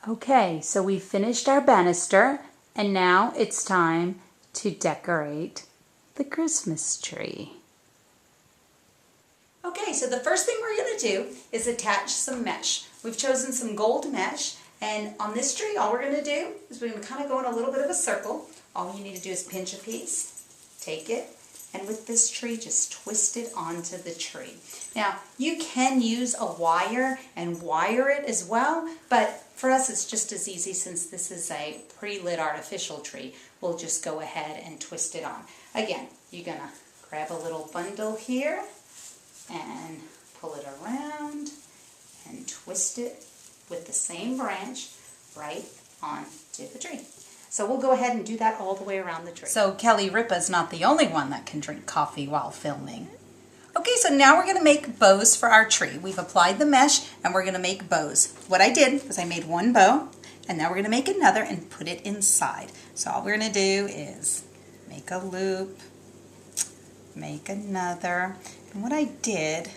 Okay, so we finished our banister, and now it's time to decorate the Christmas tree. Okay, so the first thing we're going to do is attach some mesh. We've chosen some gold mesh, and on this tree all we're going to do is we're going to kind of go in a little bit of a circle. All you need to do is pinch a piece, take it, and with this tree just twist it onto the tree. Now you can use a wire and wire it as well, but for us it's just as easy since this is a pre-lit artificial tree. We'll just go ahead and twist it on. Again, you're going to grab a little bundle here and pull it around and twist it with the same branch right onto the tree. So we'll go ahead and do that all the way around the tree. So Kelly Ripa's not the only one that can drink coffee while filming. Okay, so now we're going to make bows for our tree. We've applied the mesh and we're going to make bows. What I did was I made one bow and now we're going to make another and put it inside. So all we're going to do is make a loop, make another, and what I did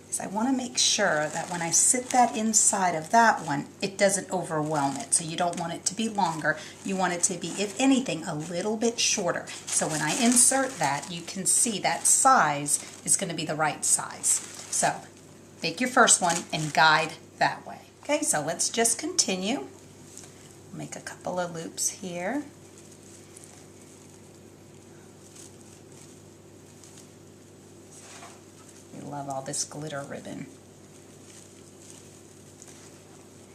is I want to make sure that when I sit that inside of that one, it doesn't overwhelm it. So you don't want it to be longer. You want it to be, if anything, a little bit shorter. So when I insert that, you can see that size is going to be the right size. So make your first one and guide that way. Okay, so let's just continue. Make a couple of loops here. We love all this glitter ribbon.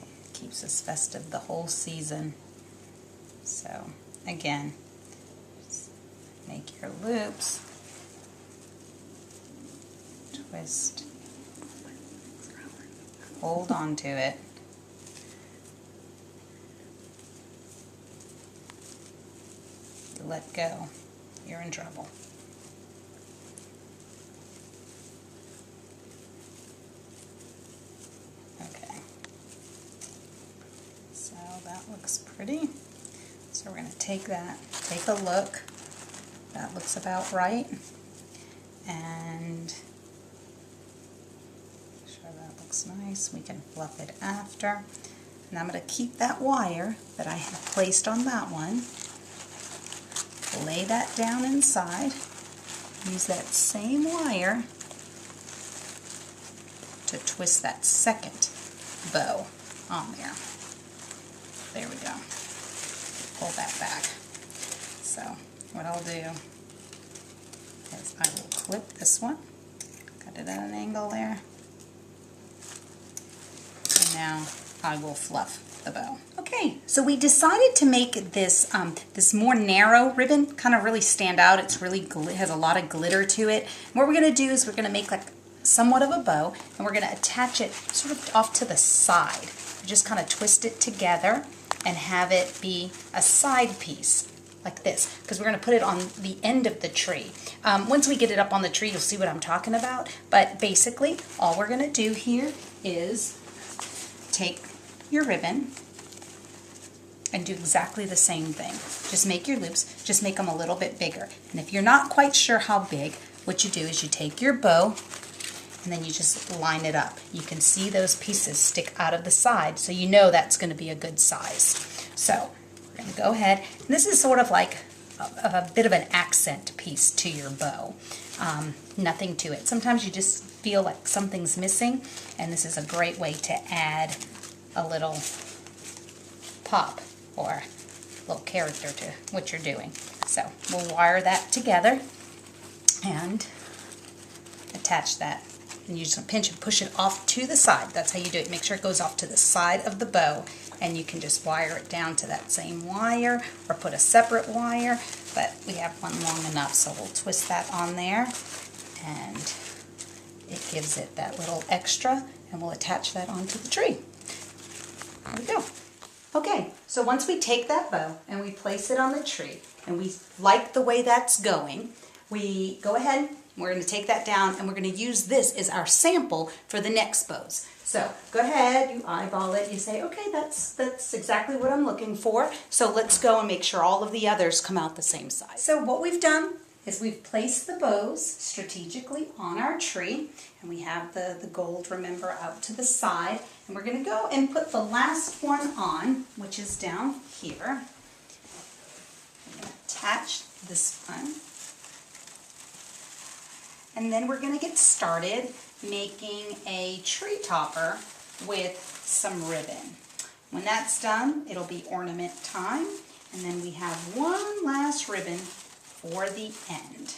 It keeps us festive the whole season. So again, just make your loops, twist, hold on to it. You let go, you're in trouble. That looks pretty. So we're going to take that, take a look. That looks about right. And make sure that looks nice. We can fluff it after. And I'm going to keep that wire that I have placed on that one. Lay that down inside. Use that same wire to twist that second bow on there. There we go. Pull that back. So what I'll do is I will clip this one, cut it at an angle there, and now I will fluff the bow. Okay, so we decided to make this this more narrow ribbon kind of really stand out. It's really has a lot of glitter to it. And what we're going to do is we're going to make like somewhat of a bow, and we're going to attach it sort of off to the side. Just kind of twist it together and have it be a side piece like this, because we're going to put it on the end of the tree. Once we get it up on the tree, you'll see what I'm talking about. But basically, all we're going to do here is take your ribbon and do exactly the same thing. Just make your loops, just make them a little bit bigger. And if you're not quite sure how big, what you do is you take your bow and then you just line it up. You can see those pieces stick out of the side, so you know that's going to be a good size. So we're going to go ahead, and this is sort of like a bit of an accent piece to your bow. Nothing to it. Sometimes you just feel like something's missing, and this is a great way to add a little pop or a little character to what you're doing. So we'll wire that together and attach that. And you just pinch and push it off to the side. That's how you do it. Make sure it goes off to the side of the bow, and you can just wire it down to that same wire or put a separate wire, but we have one long enough, so we'll twist that on there, and it gives it that little extra, and we'll attach that onto the tree. There we go. Okay, so once we take that bow and we place it on the tree, and we like the way that's going, we go ahead. We're going to take that down, and we're going to use this as our sample for the next bows. So go ahead, you eyeball it, you say, okay, that's exactly what I'm looking for. So let's go and make sure all of the others come out the same size. So what we've done is we've placed the bows strategically on our tree, and we have the gold, remember, out to the side, and we're going to go and put the last one on, which is down here. We're going to attach this one, and then we're going to get started making a tree topper with some ribbon. When that's done, it'll be ornament time, and then we have one last ribbon for the end.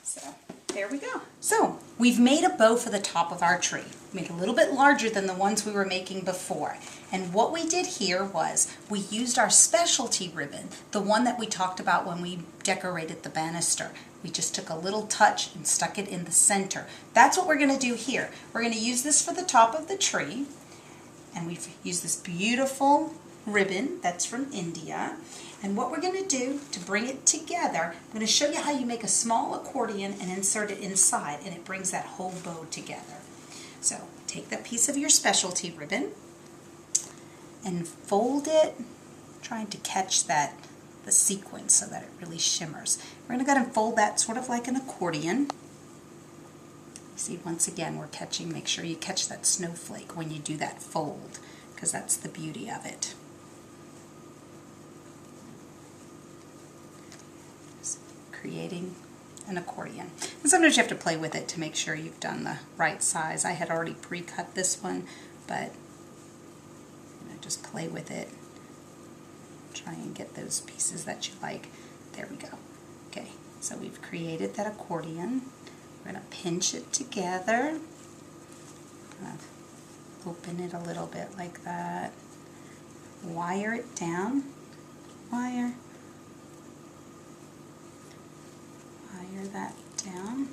So there we go. So we've made a bow for the top of our tree. Made a little bit larger than the ones we were making before. And what we did here was we used our specialty ribbon, the one that we talked about when we decorated the banister. We just took a little touch and stuck it in the center. That's what we're going to do here. We're going to use this for the top of the tree. And we've used this beautiful ribbon that's from India. And what we're going to do to bring it together, I'm going to show you how you make a small accordion and insert it inside, and it brings that whole bow together. So take that piece of your specialty ribbon and fold it, trying to catch the sequence so that it really shimmers. We're going to go ahead and fold that sort of like an accordion. See, once again, we're catching, make sure you catch that snowflake when you do that fold, because that's the beauty of it. Creating an accordion. And sometimes you have to play with it to make sure you've done the right size. I had already pre-cut this one, but just play with it. Try and get those pieces that you like. There we go. Okay, so we've created that accordion. We're going to pinch it together. Kind of open it a little bit like that. Wire it down. Wire that down,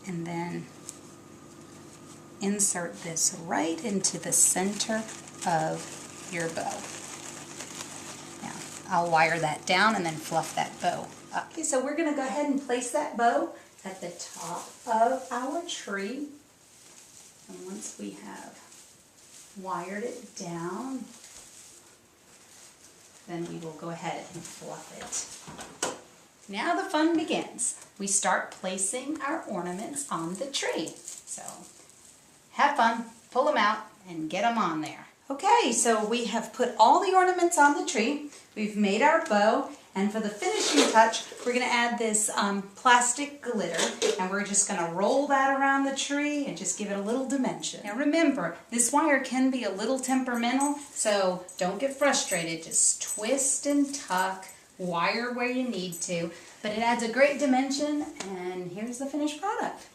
and then insert this right into the center of your bow. Now I'll wire that down and then fluff that bow up. Okay, so we're going to go ahead and place that bow at the top of our tree, and once we have wired it down, then we will go ahead and fluff it. Now the fun begins. We start placing our ornaments on the tree. So have fun, pull them out, and get them on there. Okay, so we have put all the ornaments on the tree. We've made our bow, and for the finishing touch, we're going to add this plastic glitter, and we're just going to roll that around the tree and just give it a little dimension. Now remember, this wire can be a little temperamental, so don't get frustrated. Just twist and tuck, wire where you need to, but it adds a great dimension, and here's the finished product.